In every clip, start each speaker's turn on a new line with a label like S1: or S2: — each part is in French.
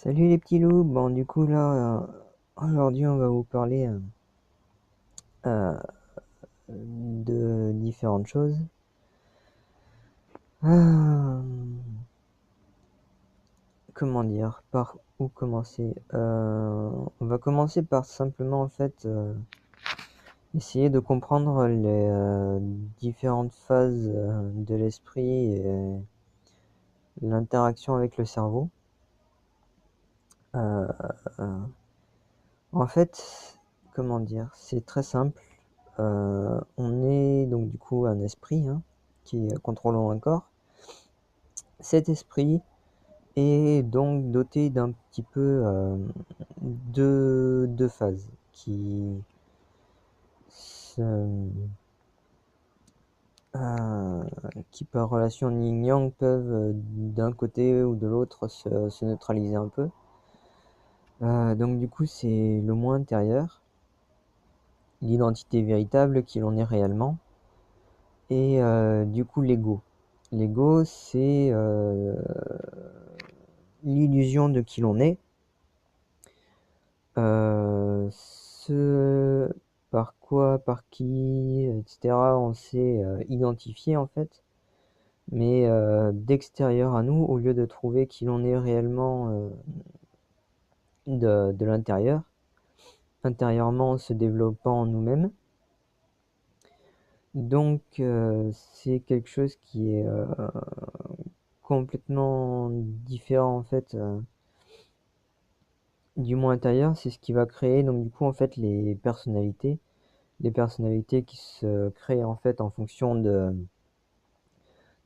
S1: Salut les petits loups, bon du coup là, aujourd'hui on va vous parler euh, de différentes choses. Ah, comment dire, par où commencer? On va commencer par simplement en fait essayer de comprendre les différentes phases de l'esprit et l'interaction avec le cerveau. Euh, euh, En fait, comment dire, c'est très simple. On est donc du coup un esprit qui contrôlant un corps. Cet esprit est donc doté d'un petit peu deux phases se- euh, qui par relation yin-yang peuvent d'un côté ou de l'autre se neutraliser un peu. Donc du coup c'est le moi intérieur, l'identité véritable qui l'on est réellement, et du coup l'ego. L'ego, c'est l'illusion de qui l'on est, ce par quoi, par qui, etc. on s'est identifié en fait, mais d'extérieur à nous, au lieu de trouver qui l'on est réellement de l'intérieur, intérieurement se développant en nous-mêmes. Donc c'est quelque chose qui est complètement différent en fait du moi intérieur. C'est ce qui va créer donc du coup en fait les personnalités qui se créent en fait en fonction de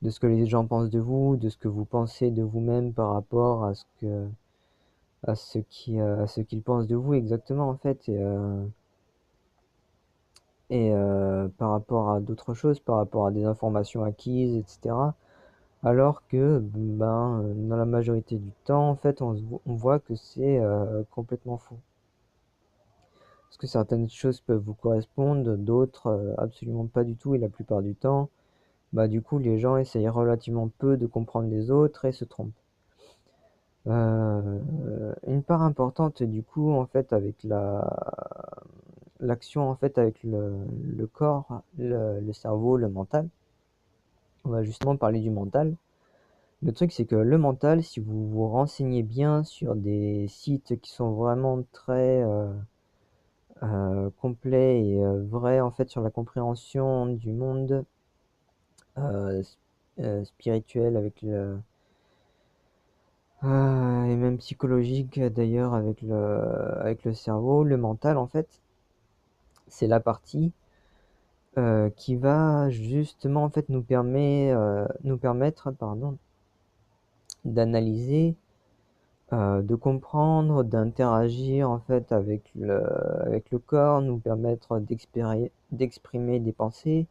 S1: ce que les gens pensent de vous, de ce que vous pensez de vous-même par rapport à ce qu'ils pensent de vous exactement en fait, et par rapport à d'autres choses, par rapport à des informations acquises, etc. Alors que dans la majorité du temps en fait on voit que c'est complètement faux. Parce que certaines choses peuvent vous correspondre, d'autres absolument pas du tout, et la plupart du temps, du coup, les gens essayent relativement peu de comprendre les autres et se trompent. Une part importante, du coup, en fait, avec l'action, en fait, avec le corps, le cerveau, le mental. On va justement parler du mental. Le truc, c'est que le mental, si vous vous renseignez bien sur des sites qui sont vraiment très complets et vrais, en fait, sur la compréhension du monde euh, spirituel avec et même psychologique d'ailleurs avec le cerveau, le mental en fait, c'est la partie qui va justement en fait nous permettre pardon, d'analyser, de comprendre, d'interagir en fait avec le corps, nous permettre d'exprimer des pensées,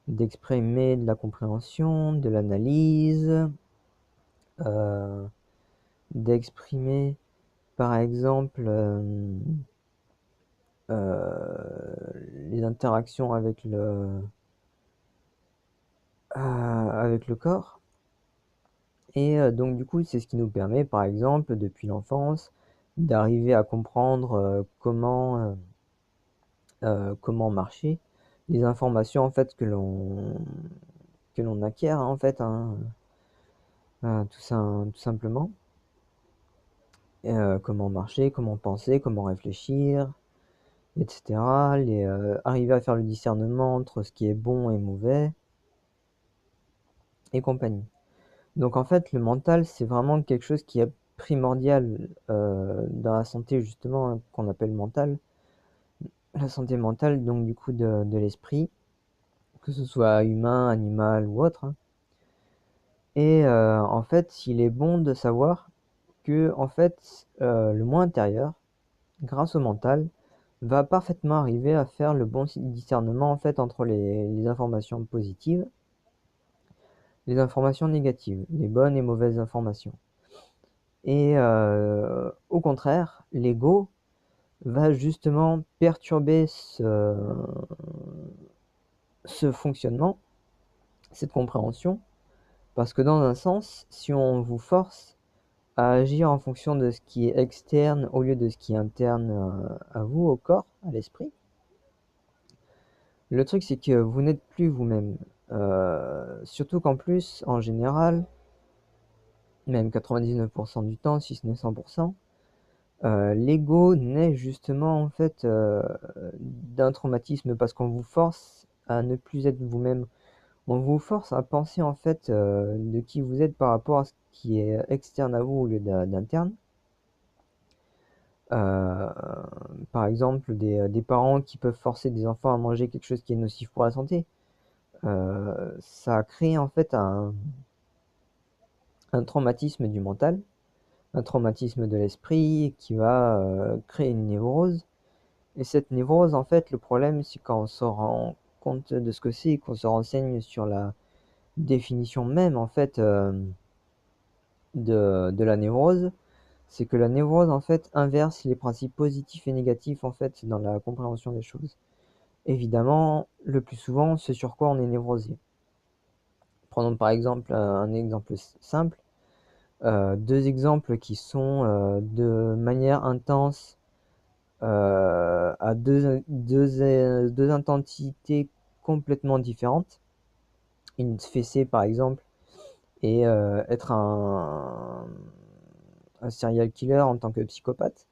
S1: d'exprimer de la compréhension, de l'analyse, euh, d'exprimer par exemple les interactions avec le corps. Et donc du coup, c'est ce qui nous permet, par exemple, depuis l'enfance, d'arriver à comprendre comment marcher, les informations en fait que l'on acquiert en fait, tout simplement. Comment marcher, comment penser, comment réfléchir, etc. Arriver à faire le discernement entre ce qui est bon et mauvais, et compagnie. Donc en fait, le mental, c'est vraiment quelque chose qui est primordial dans la santé, justement, qu'on appelle mentale. La santé mentale, donc du coup de l'esprit, que ce soit humain, animal ou autre. Et en fait, il est bon de savoir que en fait, le moi intérieur, grâce au mental, va parfaitement arriver à faire le bon discernement en fait entre les informations positives, les informations négatives, les bonnes et mauvaises informations. Et au contraire, l'ego va justement perturber ce fonctionnement, cette compréhension, parce que dans un sens, si on vous force à agir en fonction de ce qui est externe au lieu de ce qui est interne à vous, au corps, à l'esprit. Le truc, c'est que vous n'êtes plus vous-même. Surtout qu'en plus, en général, même 99% du temps, si ce n'est 100%, l'ego naît justement en fait d'un traumatisme parce qu'on vous force à ne plus être vous-même. On vous force à penser en fait de qui vous êtes par rapport à ce qui est externe à vous au lieu d'interne. Euh, Par exemple, des parents qui peuvent forcer des enfants à manger quelque chose qui est nocif pour la santé. Ça crée en fait un traumatisme du mental, un traumatisme de l'esprit qui va créer une névrose. Et cette névrose, en fait, le problème, c'est quand on se rend compte de ce que c'est et qu'on se renseigne sur la définition même, en fait, de la névrose, c'est que la névrose, en fait, inverse les principes positifs et négatifs, en fait, dans la compréhension des choses. Évidemment, le plus souvent, ce sur quoi on est névrosé. Prenons par exemple un exemple simple. Deux exemples qui sont de manière intense à deux intensités complètement différentes. Une fessée par exemple et être un serial killer en tant que psychopathe.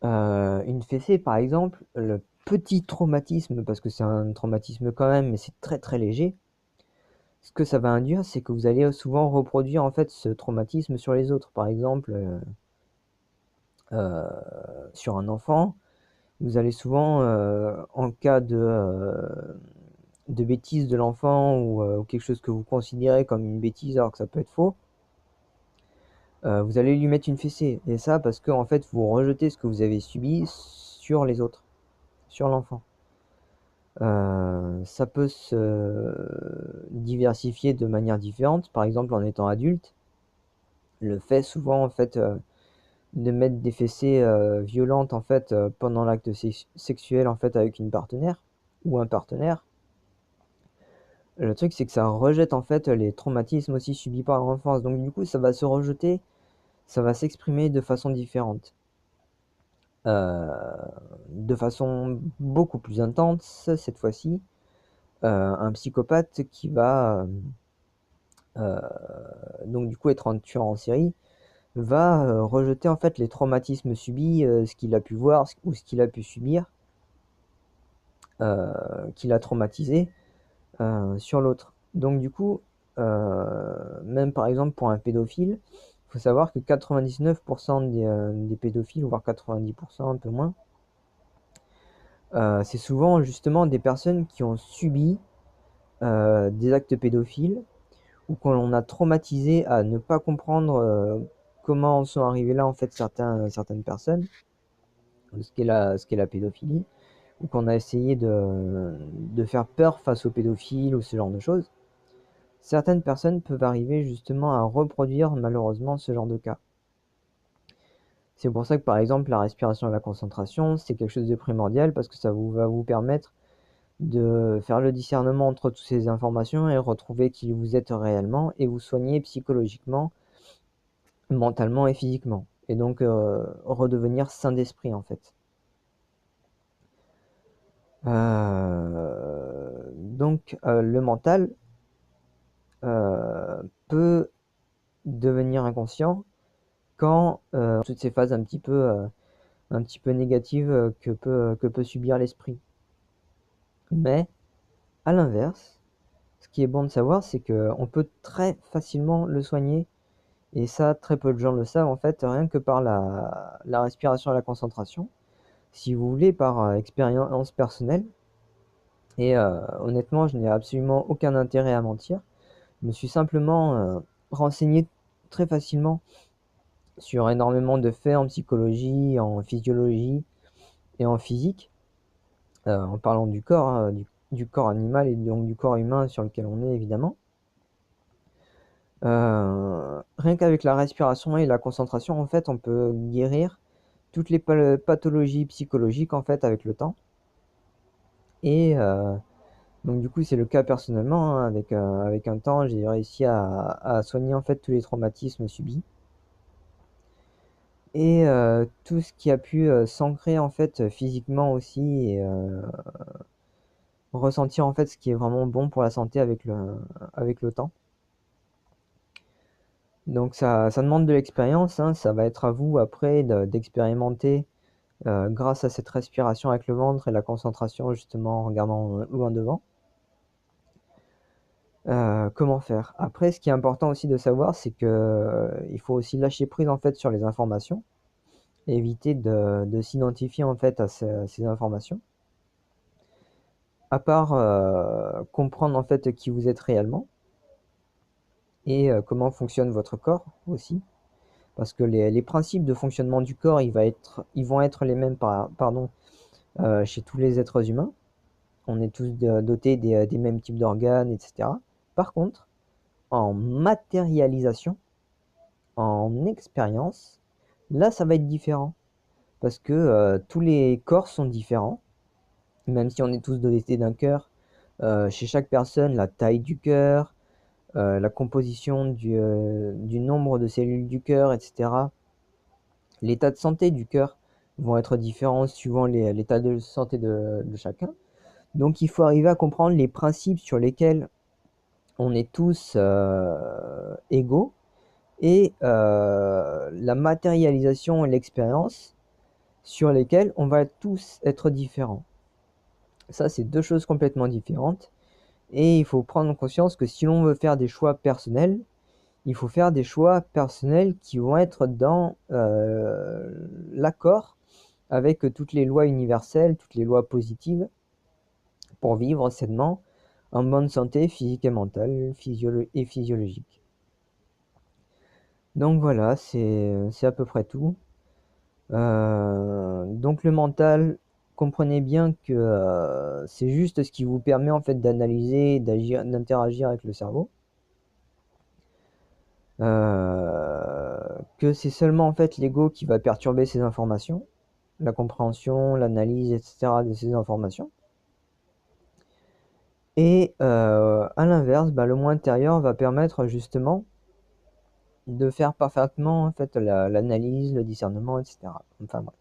S1: Une fessée par exemple, le petit traumatisme, parce que c'est un traumatisme quand même, mais c'est très très léger. Ce que ça va induire, c'est que vous allez souvent reproduire en fait ce traumatisme sur les autres. Par exemple, sur un enfant, vous allez souvent, en cas de bêtise de l'enfant ou quelque chose que vous considérez comme une bêtise alors que ça peut être faux, vous allez lui mettre une fessée. Et ça parce que en fait, vous rejetez ce que vous avez subi sur les autres, sur l'enfant. Ça peut se diversifier de manière différente. Par exemple, en étant adulte, le fait souvent en fait de mettre des fessées violentes en fait pendant l'acte sexuel en fait avec une partenaire ou un partenaire. Le truc c'est que ça rejette en fait les traumatismes aussi subis par l'enfance. Donc du coup ça va se rejeter, ça va s'exprimer de façon différente. De façon beaucoup plus intense cette fois-ci. Un psychopathe qui va donc du coup être un tueur en série va rejeter en fait les traumatismes subis, ce qu'il a pu voir ou ce qu'il a pu subir, qui l'a traumatisé sur l'autre. Donc du coup, même par exemple pour un pédophile, il faut savoir que 99% des pédophiles, voire 90%, un peu moins, c'est souvent justement des personnes qui ont subi des actes pédophiles ou qu'on a traumatisé à ne pas comprendre comment en sont arrivés là en fait certaines personnes, ce qu'est la pédophilie, ou qu'on a essayé de faire peur face aux pédophiles ou ce genre de choses. Certaines personnes peuvent arriver justement à reproduire malheureusement ce genre de cas. C'est pour ça que par exemple la respiration et la concentration, c'est quelque chose de primordial parce que ça va vous permettre de faire le discernement entre toutes ces informations et retrouver qui vous êtes réellement et vous soigner psychologiquement, mentalement et physiquement. Et donc redevenir sain d'esprit en fait. Donc le mental peut devenir inconscient quand toutes ces phases un petit peu négatives que peut subir l'esprit. Mais à l'inverse, ce qui est bon de savoir, c'est qu'on peut très facilement le soigner. Et ça, très peu de gens le savent en fait, rien que par la respiration et la concentration. Si vous voulez, par expérience personnelle. Et honnêtement, je n'ai absolument aucun intérêt à mentir. Je me suis simplement renseigné très facilement sur énormément de faits en psychologie, en physiologie et en physique, en parlant du corps, hein, du corps animal et donc du corps humain sur lequel on est évidemment. Rien qu'avec la respiration et la concentration, en fait, on peut guérir toutes les pathologies psychologiques en fait avec le temps. Et Donc du coup, c'est le cas personnellement, hein, avec un temps, j'ai réussi à soigner en fait tous les traumatismes subis et tout ce qui a pu, s'ancrer en fait, physiquement aussi et ressentir en fait ce qui est vraiment bon pour la santé avec le temps. Donc ça demande de l'expérience, hein, ça va être à vous après d'expérimenter, grâce à cette respiration avec le ventre et la concentration justement en regardant, loin devant. Comment faire? Après ce qui est important aussi de savoir, c'est que, il faut aussi lâcher prise en fait sur les informations et éviter de s'identifier en fait à ces informations. À part, comprendre en fait qui vous êtes réellement et comment fonctionne votre corps aussi. Parce que les principes de fonctionnement du corps, ils vont être les mêmes chez tous les êtres humains. On est tous dotés des mêmes types d'organes, etc. Par contre, en matérialisation, en expérience, là, ça va être différent. Parce que tous les corps sont différents, même si on est tous dotés d'un cœur. Chez chaque personne, la taille du cœur, la composition du nombre de cellules du cœur, etc. L'état de santé du cœur vont être différents suivant l'état de santé de chacun. Donc il faut arriver à comprendre les principes sur lesquels on est tous égaux et la matérialisation et l'expérience sur lesquelles on va tous être différents. Ça, c'est deux choses complètement différentes. Et il faut prendre conscience que si l'on veut faire des choix personnels, il faut faire des choix personnels qui vont être dans l'accord avec toutes les lois universelles, toutes les lois positives, pour vivre sainement, en bonne santé physique et mentale, et physiologique. Donc voilà, c'est à peu près tout. Donc le mental, comprenez bien que c'est juste ce qui vous permet en fait d'analyser, d'agir, d'interagir avec le cerveau. Que c'est seulement en fait l'ego qui va perturber ces informations, la compréhension, l'analyse, etc. de ces informations. Et à l'inverse, le moi intérieur va permettre justement de faire parfaitement en fait l'analyse, le discernement, etc. Enfin bref.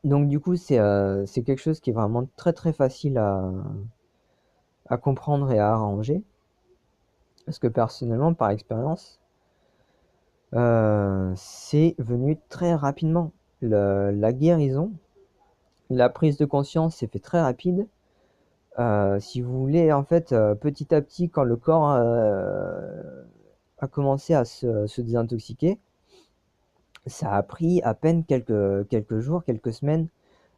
S1: Donc du coup, c'est quelque chose qui est vraiment très très facile à comprendre et à arranger. Parce que personnellement, par expérience, c'est venu très rapidement. La guérison, la prise de conscience s'est fait très rapide. Si vous voulez, en fait, petit à petit, quand le corps a commencé à se désintoxiquer, ça a pris à peine quelques jours, quelques semaines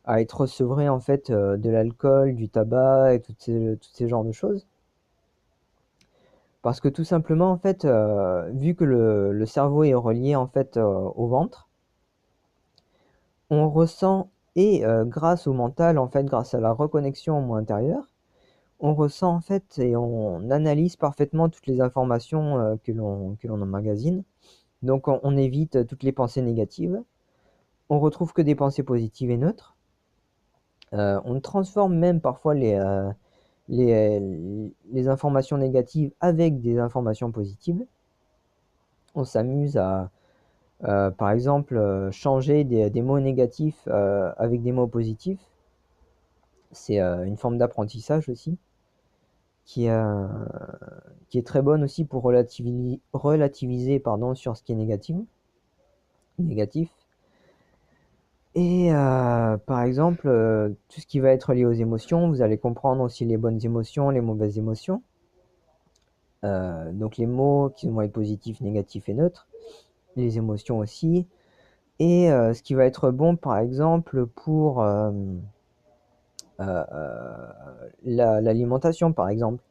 S1: à être ressevré en fait de l'alcool, du tabac et tous ces genres de choses. Parce que tout simplement, en fait, vu que le cerveau est relié en fait au ventre, on ressent et grâce au mental, en fait, grâce à la reconnexion au moi intérieur, on ressent en fait et on analyse parfaitement toutes les informations que l'on emmagasine. Donc on évite toutes les pensées négatives. On retrouve que des pensées positives et neutres. On transforme même parfois les informations négatives avec des informations positives. On s'amuse à, par exemple, changer des mots négatifs avec des mots positifs. C'est une forme d'apprentissage aussi qui, euh, qui est très bonne aussi pour relativiser sur ce qui est négatif. Et par exemple, tout ce qui va être lié aux émotions, vous allez comprendre aussi les bonnes émotions, les mauvaises émotions. Donc les mots qui vont être positifs, négatifs et neutres, les émotions aussi. Et ce qui va être bon, par exemple, pour l'alimentation, par exemple,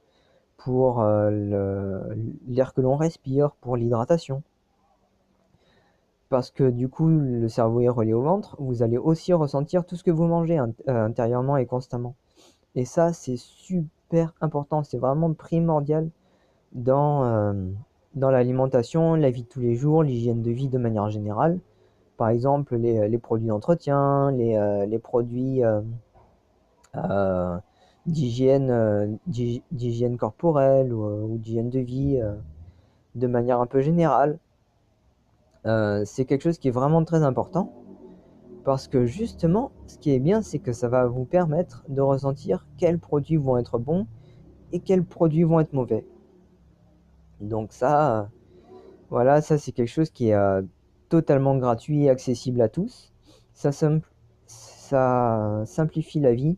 S1: pour l'air que l'on respire, pour l'hydratation. Parce que du coup, le cerveau est relié au ventre, vous allez aussi ressentir tout ce que vous mangez intérieurement et constamment. Et ça, c'est super important, c'est vraiment primordial dans, dans l'alimentation, la vie de tous les jours, l'hygiène de vie de manière générale. Par exemple, les produits d'entretien, les produits d'hygiène corporelle ou d'hygiène de vie de manière un peu générale. C'est quelque chose qui est vraiment très important parce que justement, ce qui est bien, c'est que ça va vous permettre de ressentir quels produits vont être bons et quels produits vont être mauvais. Donc ça, voilà, ça c'est quelque chose qui est totalement gratuit et accessible à tous. Ça, ça simplifie la vie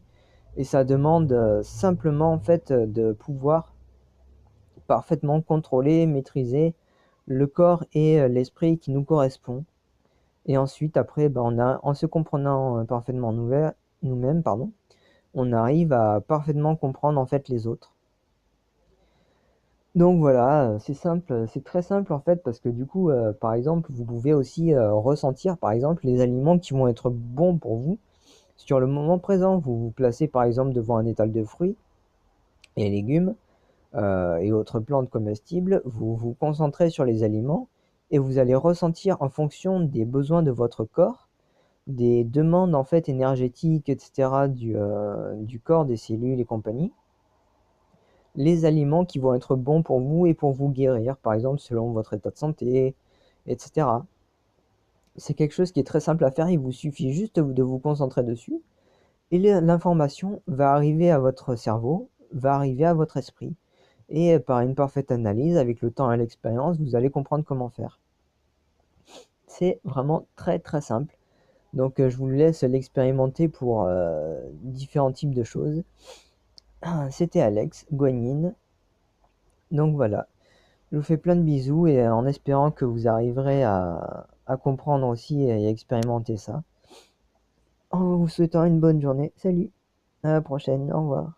S1: et ça demande simplement en fait de pouvoir parfaitement contrôler, maîtriser le corps et l'esprit qui nous correspond. Et ensuite, après, en se comprenant parfaitement nous-mêmes, pardon, on arrive à parfaitement comprendre en fait les autres. Donc voilà, c'est simple, c'est très simple en fait parce que du coup, par exemple, vous pouvez aussi ressentir par exemple les aliments qui vont être bons pour vous. Sur le moment présent, vous vous placez par exemple devant un étal de fruits et légumes et autres plantes comestibles, vous vous concentrez sur les aliments et vous allez ressentir en fonction des besoins de votre corps, des demandes en fait énergétiques, etc. du corps, des cellules et compagnie, les aliments qui vont être bons pour vous et pour vous guérir, par exemple selon votre état de santé, etc. C'est quelque chose qui est très simple à faire, il vous suffit juste de vous concentrer dessus et l'information va arriver à votre cerveau, va arriver à votre esprit. Et par une parfaite analyse, avec le temps et l'expérience, vous allez comprendre comment faire. C'est vraiment très très simple. Donc je vous laisse l'expérimenter pour différents types de choses. C'était Alex, Guanyin. Donc voilà, je vous fais plein de bisous et en espérant que vous arriverez à comprendre aussi et à expérimenter ça. En vous souhaitant une bonne journée. Salut, à la prochaine, au revoir.